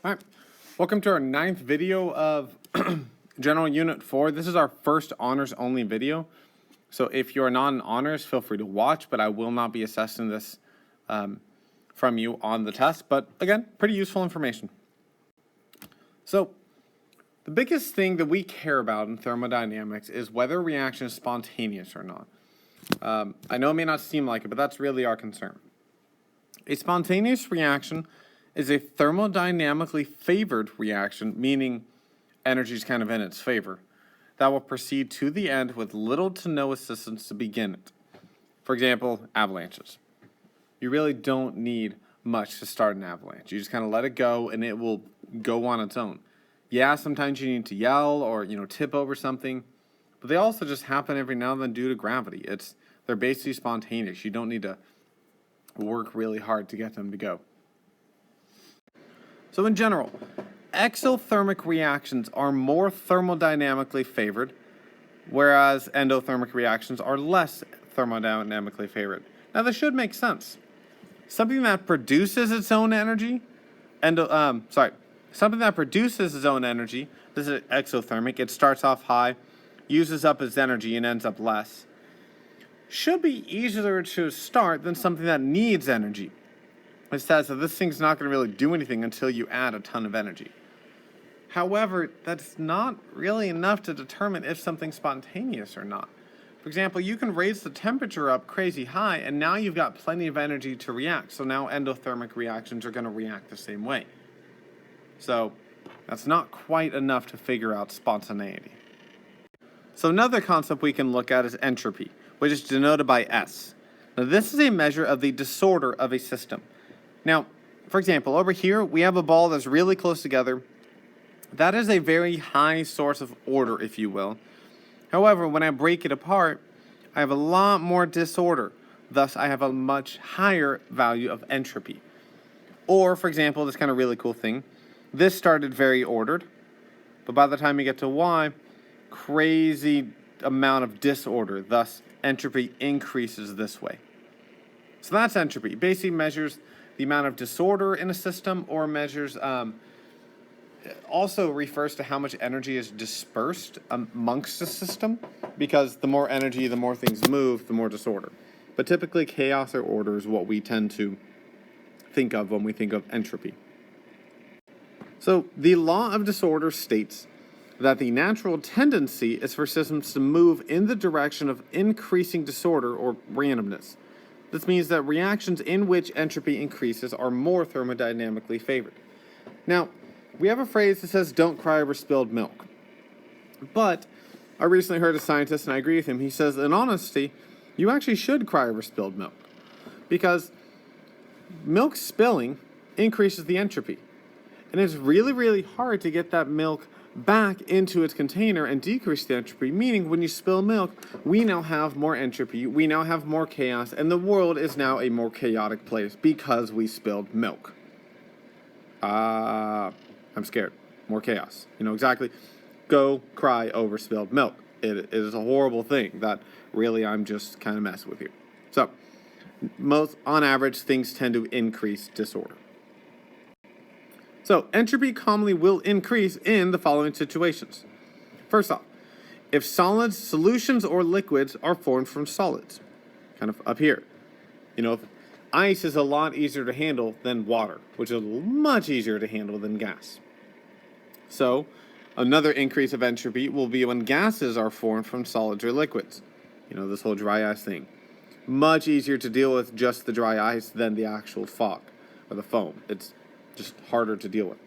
All right, welcome to our 9th video of General Unit 4. This is our first honors only video. So if you're not in honors, feel free to watch, but I will not be assessing this from you on the test. But again, pretty useful information. So the biggest thing that we care about in thermodynamics is whether a reaction is spontaneous or not. I know it may not seem like it, but that's really our concern. A spontaneous reaction is a thermodynamically favored reaction, meaning energy is kind of in its favor, that will proceed to the end with little to no assistance to begin it. For example, avalanches. You really don't need much to start an avalanche. You just kind of let it go and it will go on its own. Yeah, sometimes you need to yell or, tip over something, but they also just happen every now and then due to gravity. They're basically spontaneous. You don't need to work really hard to get them to go. So in general, exothermic reactions are more thermodynamically favored, whereas endothermic reactions are less thermodynamically favored. Now this should make sense. Something that produces its own energy, something that produces its own energy, this is exothermic, it starts off high, uses up its energy and ends up less, should be easier to start than something that needs energy. It says that this thing's not going to really do anything until you add a ton of energy. However, that's not really enough to determine if something's spontaneous or not. For example, you can raise the temperature up crazy high, and now you've got plenty of energy to react. So now endothermic reactions are going to react the same way. So that's not quite enough to figure out spontaneity. So another concept we can look at is entropy, which is denoted by S. Now this is a measure of the disorder of a system. Now, for example, over here, we have a ball that's really close together. That is a very high source of order, if you will. However, when I break it apart, I have a lot more disorder. Thus, I have a much higher value of entropy. Or, for example, this kind of really cool thing. This started very ordered, but by the time you get to Y, crazy amount of disorder. Thus, entropy increases this way. So that's entropy. It basically measures the amount of disorder in a system, or measures, also refers to how much energy is dispersed amongst a system, because the more energy, the more things move, the more disorder. But typically chaos or order is what we tend to think of when we think of entropy. So the law of disorder states that the natural tendency is for systems to move in the direction of increasing disorder or randomness. This means that reactions in which entropy increases are more thermodynamically favored. Now, we have a phrase that says, don't cry over spilled milk. But I recently heard a scientist, and I agree with him, he says, in honesty, you actually should cry over spilled milk. Because milk spilling increases the entropy. And it's really, really hard to get that milk back into its container and decrease the entropy, meaning when you spill milk, we now have more entropy, we now have more chaos, and the world is now a more chaotic place because we spilled milk. I'm scared. More chaos. Exactly. Go cry over spilled milk. It is a horrible thing that really I'm just kind of messing with you. So, on average, things tend to increase disorder. So, entropy commonly will increase in the following situations. First off, if solids, solutions, or liquids are formed from solids, kind of up here. If ice is a lot easier to handle than water, which is much easier to handle than gas. So, another increase of entropy will be when gases are formed from solids or liquids. This whole dry ice thing. Much easier to deal with just the dry ice than the actual fog or the foam. It's just harder to deal with.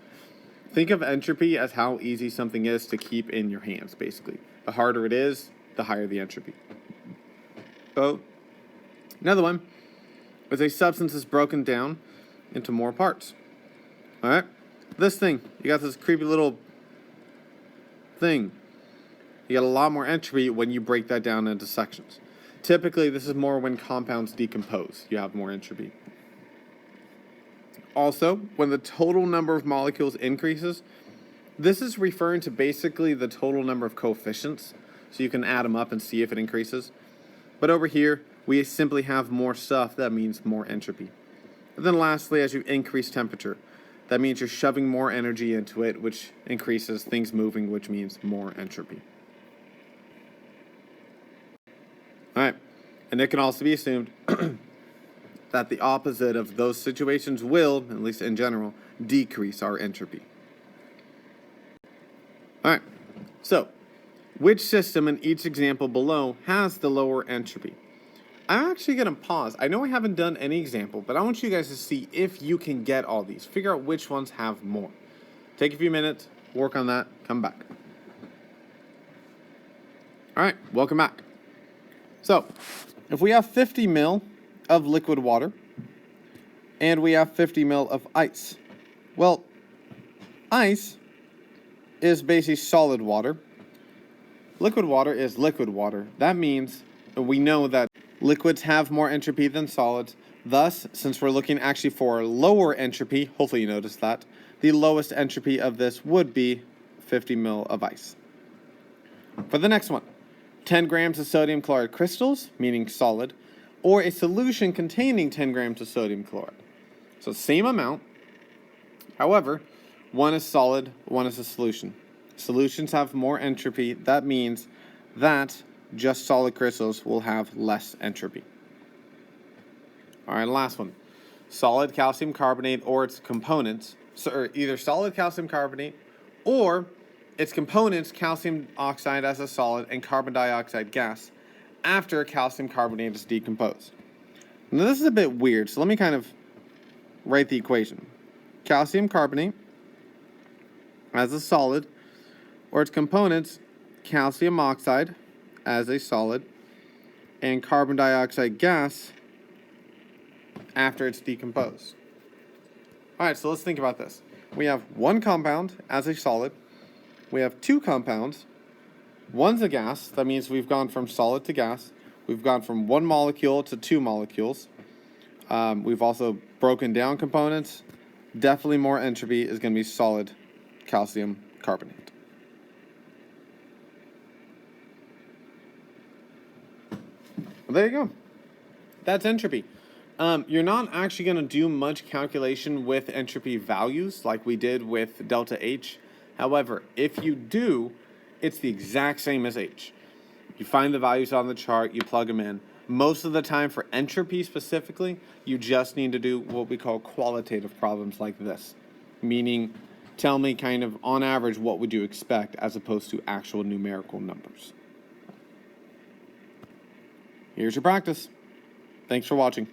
Think of entropy as how easy something is to keep in your hands, basically. The harder it is, the higher the entropy. So, another one is a substance is broken down into more parts. All right? This thing, you got this creepy little thing. You got a lot more entropy when you break that down into sections. Typically, this is more when compounds decompose. You have more entropy. Also, when the total number of molecules increases, this is referring to basically the total number of coefficients, so you can add them up and see if it increases. But over here, we simply have more stuff, that means more entropy. And then lastly, as you increase temperature, That means you're shoving more energy into it, which increases things moving, which means more entropy. All right. And it can also be assumed that the opposite of those situations will, at least in general, decrease our entropy. All right. So, which system in each example below has the lower entropy? I'm actually going to pause. I know I haven't done any example, but I want you guys to see if you can get all these. Figure out which ones have more. Take a few minutes, work on that, come back. All right, welcome back. So, if we have 50 ml of liquid water and we have 50 ml of ice, well, ice is basically solid water. Liquid water is liquid water. That means we know that liquids have more entropy than solids. Thus, since we're looking actually for lower entropy, hopefully you noticed that, the lowest entropy of this would be 50 ml of ice. For the next one, 10 grams of sodium chloride crystals, meaning solid, or a solution containing 10 grams of sodium chloride. So same amount. However, one is solid, one is a solution. Solutions have more entropy. That means that just solid crystals will have less entropy. All right, last one. Solid calcium carbonate or its components, so either solid calcium carbonate or its components, calcium oxide as a solid and carbon dioxide gas, after calcium carbonate is decomposed. Now this is a bit weird, so let me kind of write the equation. Calcium carbonate as a solid, or its components, calcium oxide as a solid, and carbon dioxide gas after it's decomposed. All right, so let's think about this. We have one compound as a solid. We have two compounds. One's a gas. That means we've gone from solid to gas. We've gone from one molecule to two molecules. We've also broken down components. Definitely more entropy is going to be solid calcium carbonate. Well, there you go. That's entropy. You're not actually going to do much calculation with entropy values like we did with delta H. However, if you do, it's the exact same as H. You find the values on the chart, you plug them in. Most of the time for entropy specifically, you just need to do what we call qualitative problems like this. Meaning, tell me kind of on average what would you expect as opposed to actual numerical numbers. Here's your practice. Thanks for watching.